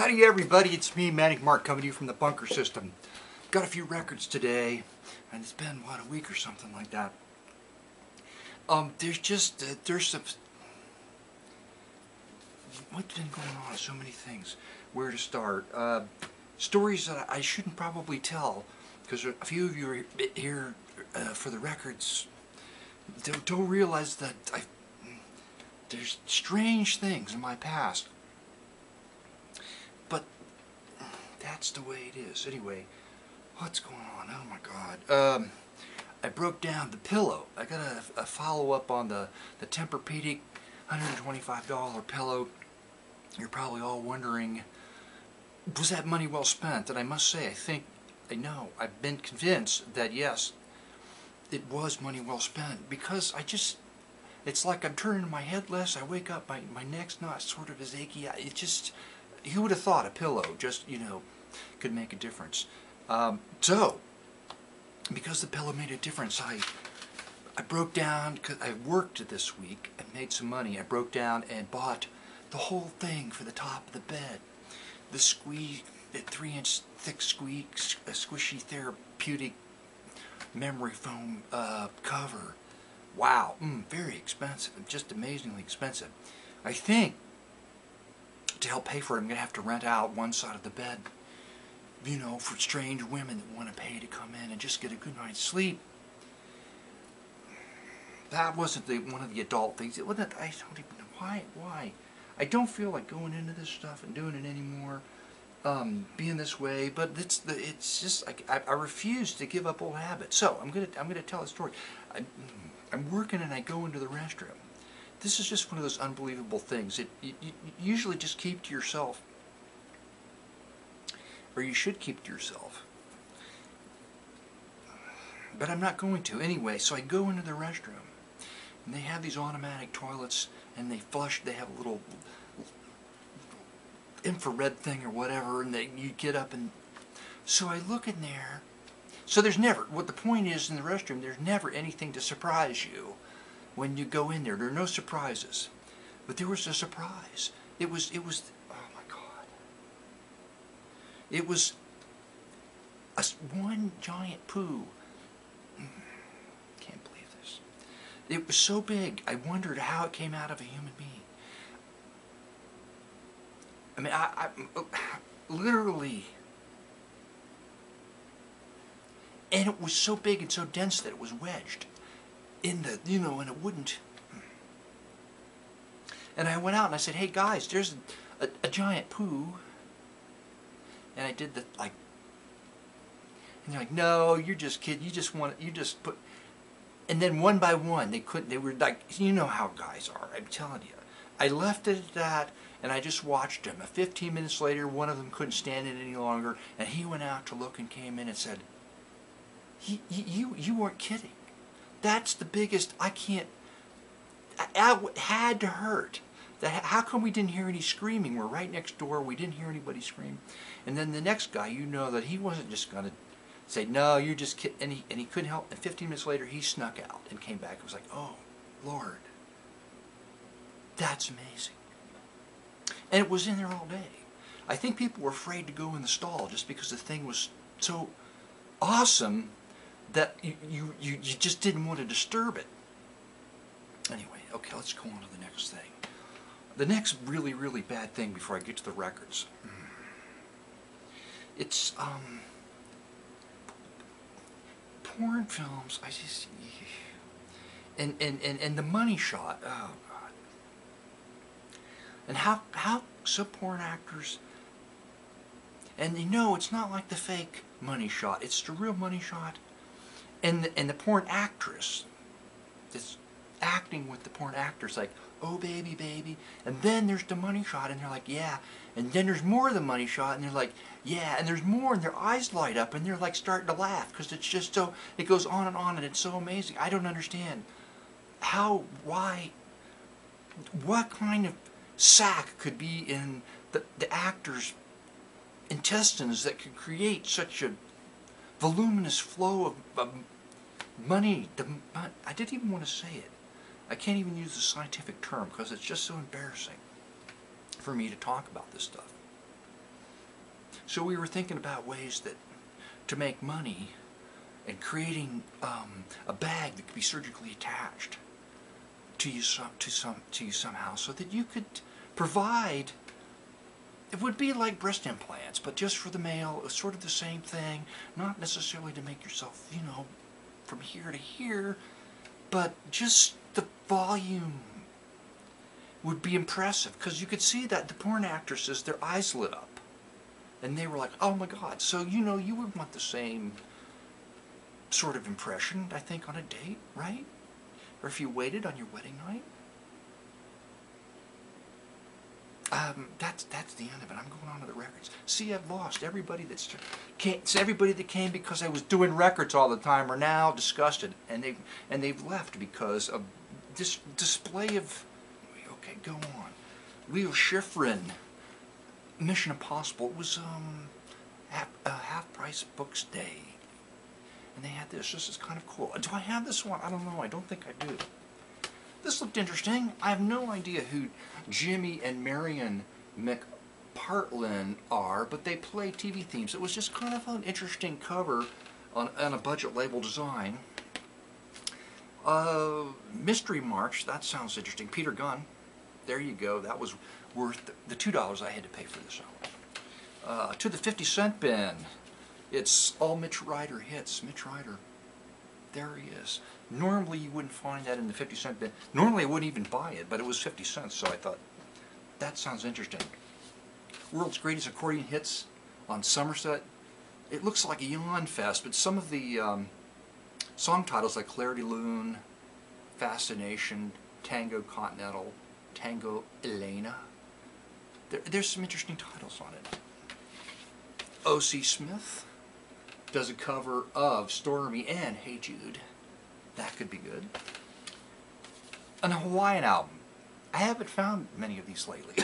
Howdy everybody, it's me, Manic Mark, coming to you from the bunker system. Got a few records today, and it's been, what, a week or something like that. There's some... What's been going on? So many things. Where to start? Stories that I shouldn't probably tell, because a few of you are here for the records. Don't realize that there's strange things in my past. But that's the way it is. Anyway, what's going on? Oh my God. I broke down the pillow. I got a follow-up on the Tempur-Pedic $125 pillow. You're probably all wondering, was that money well spent? And I must say, I've been convinced that yes, it was money well spent, because it's like I'm turning my head less. I wake up, my neck's not sort of as achy. Who would have thought a pillow just, could make a difference? So, because the pillow made a difference, I broke down, because I worked this week and made some money. I broke down and bought the whole thing for the top of the bed. The 3-inch thick squishy therapeutic memory foam cover. Wow, very expensive, just amazingly expensive. I think to help pay for it, I'm going to have to rent out one side of the bed, for strange women that want to pay to come in and just get a good night's sleep. That wasn't one of the adult things. I don't even know why. I don't feel like going into this stuff and doing it anymore, being this way. But it's just I refuse to give up old habits. So I'm gonna tell a story. I'm working and I go into the restroom. This is just one of those unbelievable things. You usually just keep to yourself, or you should keep to yourself. But I'm not going to anyway. So I go into the restroom, and they have these automatic toilets, and they flush. They have a little infrared thing or whatever, and you get up and. So I look in there. So there's never. What the point is in the restroom, there's never anything to surprise you. When you go in there are no surprises. But there was a surprise. It was, oh my God. It was one giant poo. Can't believe this. It was so big, I wondered how it came out of a human being. I mean, I literally. And it was so big and so dense that it was wedged in the, and it wouldn't. And I went out and I said, hey guys, there's a giant poo. And I did and they're like, no, you're just kidding, you just put, and then one by one, they were like, you know how guys are, I'm telling you. I left it at that, and I just watched them. 15 minutes later, one of them couldn't stand it any longer, and he went out to look and came in and said, you weren't kidding. That's the biggest, I had to hurt. How come we didn't hear any screaming? We're right next door, we didn't hear anybody scream. And then the next guy, that he wasn't just going to say, no, you're just kidding. And he couldn't help. And 15 minutes later, he snuck out and came back. It was like, oh, Lord. That's amazing. And it was in there all day. I think people were afraid to go in the stall just because the thing was so awesome that you just didn't want to disturb it. Anyway, okay, let's go on to the next thing. The next really, really bad thing before I get to the records. It's porn films. And the money shot. Oh God. And how some porn actors. And it's not like the fake money shot. It's the real money shot. And the porn actress that's acting with the porn actors, like, oh baby, baby. And then there's the money shot, and they're like, yeah. And then there's more of the money shot, and they're like, yeah. And there's more, and their eyes light up, and they're like starting to laugh, because it's just so, it goes on, and it's so amazing. I don't understand why, what kind of sac could be in the actor's intestines that could create such a voluminous flow of money. I didn't even want to say it. I can't even use the scientific term because it's just so embarrassing for me to talk about this stuff. So we were thinking about ways to make money and creating a bag that could be surgically attached to you somehow, so that you could provide. It would be like breast implants, but just for the male. It's sort of the same thing, not necessarily to make yourself, you know, from here to here, but just the volume would be impressive, because you could see that the porn actresses, their eyes lit up, and they were like, oh my God. So, you know, you would want the same sort of impression, I think, on a date, right? Or if you waited on your wedding night. That's the end of it. I'm going on to the records. See, I've lost everybody everybody that came because I was doing records all the time are now disgusted, and they've left because of this display of. Okay, go on. Leo Schifrin, Mission Impossible. It was Half Price Books Day, and they had this. This is kind of cool. Do I have this one? I don't know. I don't think I do. This looked interesting. I have no idea who Jimmy and Marion McPartlin are, but they play TV themes. It was just kind of an interesting cover on a budget label design. Mystery March, that sounds interesting. Peter Gunn, there you go. That was worth the $2 I had to pay for this album. To the 50-cent bin, it's all Mitch Ryder hits. Mitch Ryder. There he is. Normally you wouldn't find that in the 50-cent bin. Normally I wouldn't even buy it, but it was 50 cents, so I thought, that sounds interesting. World's Greatest Accordion Hits on Somerset. It looks like a yawn fest, but some of the song titles like Claire de Lune, Fascination, Tango Continental, Tango Elena, there's some interesting titles on it. O.C. Smith does a cover of Stormy and Hey Jude. That could be good. An Hawaiian album. I haven't found many of these lately.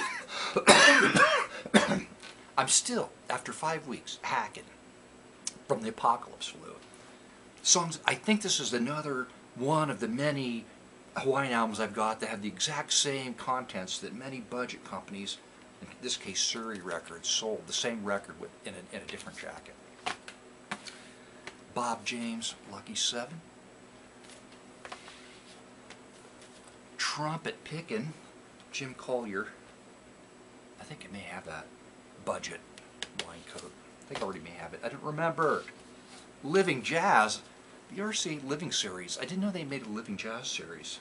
I'm still, after 5 weeks, hacking from the Apocalypse Flu. Songs. I think this is another one of the many Hawaiian albums I've got that have the exact same contents that many budget companies, in this case Surrey Records, sold the same record in a different jacket. Bob James, Lucky 7. Trumpet Pickin', Jim Collier. I think it may have that budget wine coat. I think I already may have it. I don't remember. Living Jazz, the RCA Living series. I didn't know they made a Living Jazz series.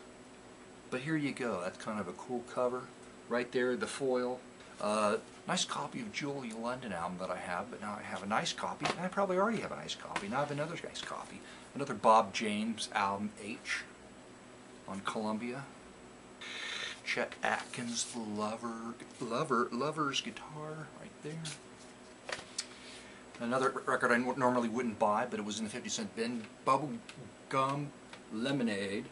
But here you go. That's kind of a cool cover. Right there, the foil. Nice copy of Julia London album that I have, but now I have a nice copy, and I probably already have a nice copy. Now I have another nice copy. Another Bob James album, H, on Columbia. Chet Atkins, the Lover's Guitar, right there. Another record I normally wouldn't buy, but it was in the 50-cent bin. Bubble Gum Lemonade,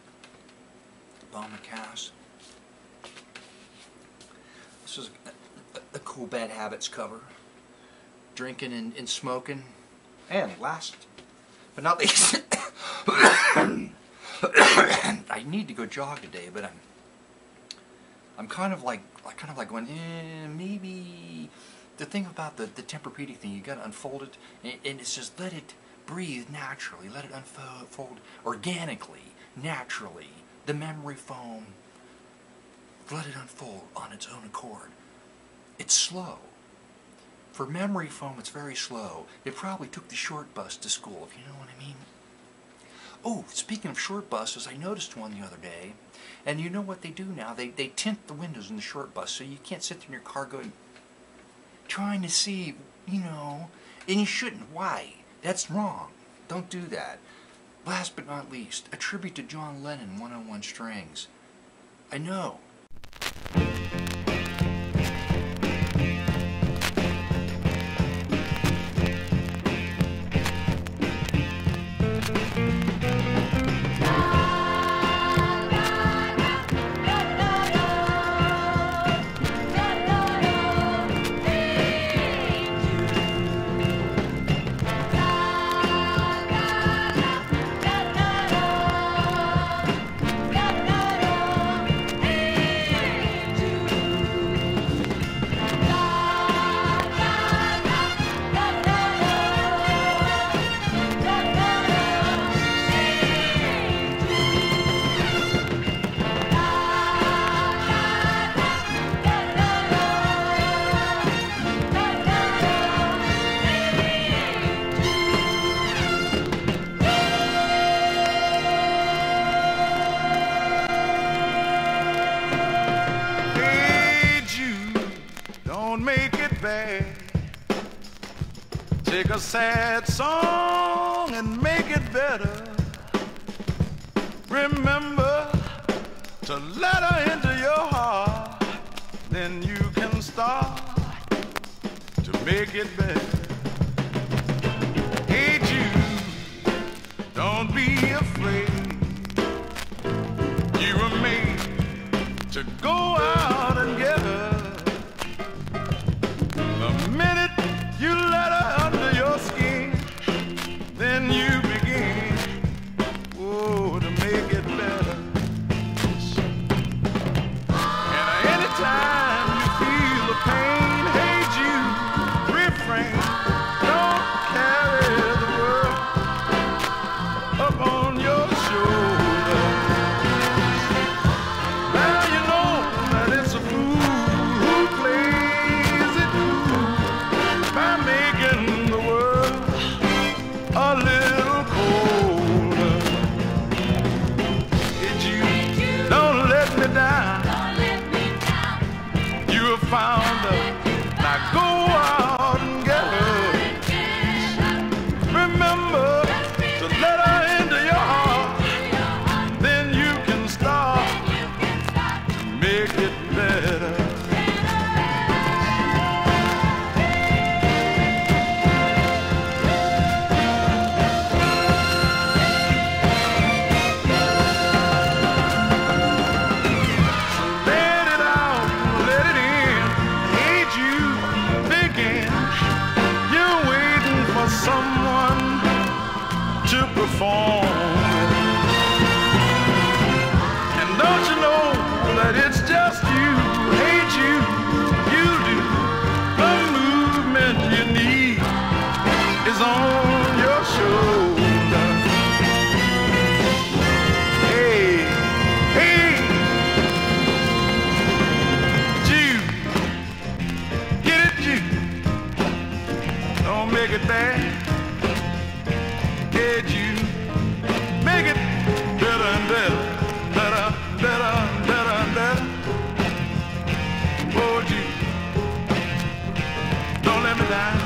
Bob McCass. This is a cool Bad Habits cover. Drinking and smoking. And last but not least, I need to go jog today, but I'm kind of like going, maybe. The thing about the Tempur-Pedic thing, you got to unfold it, and it says let it breathe naturally, let it unfold organically, naturally. The memory foam, let it unfold on its own accord. It's slow. For memory foam, it's very slow. It probably took the short bus to school, if you know what I mean. Oh, speaking of short buses, I noticed one the other day, and you know what they do now? They tint the windows in the short bus, so you can't sit there in your car going, trying to see, you know, and you shouldn't. Why? That's wrong. Don't do that. Last but not least, a tribute to John Lennon, 101 Strings. I know. make it bad. Take a sad song and make it better. Remember to let her into your heart, then you can start to make it better. Hey Jude, don't be afraid. You were made to go out and get her. The minute you let her under your skin, then you begin, oh, to make it better. And anytime you feel the pain, hey Jude, refrain. Don't carry the world up on your shoulder. Now you know that it's a fool who plays it cool by making the world a little colder. Hey Jude, don't let me down. You have found her. Now go out and get her. Remember to let her into your heart. Then you can start to make it better. Let it out, let it in. Hey Jude, begin. You're waiting for someone to perform. And don't you know that it's just you? Hey Jude, you do. The movement you need is on your shoulder. Hey, hey, Jude, get it, Jude. Don't make it bad. Hey Jude, make it better and better, better, better, better, better. Oh Jude, don't let me down.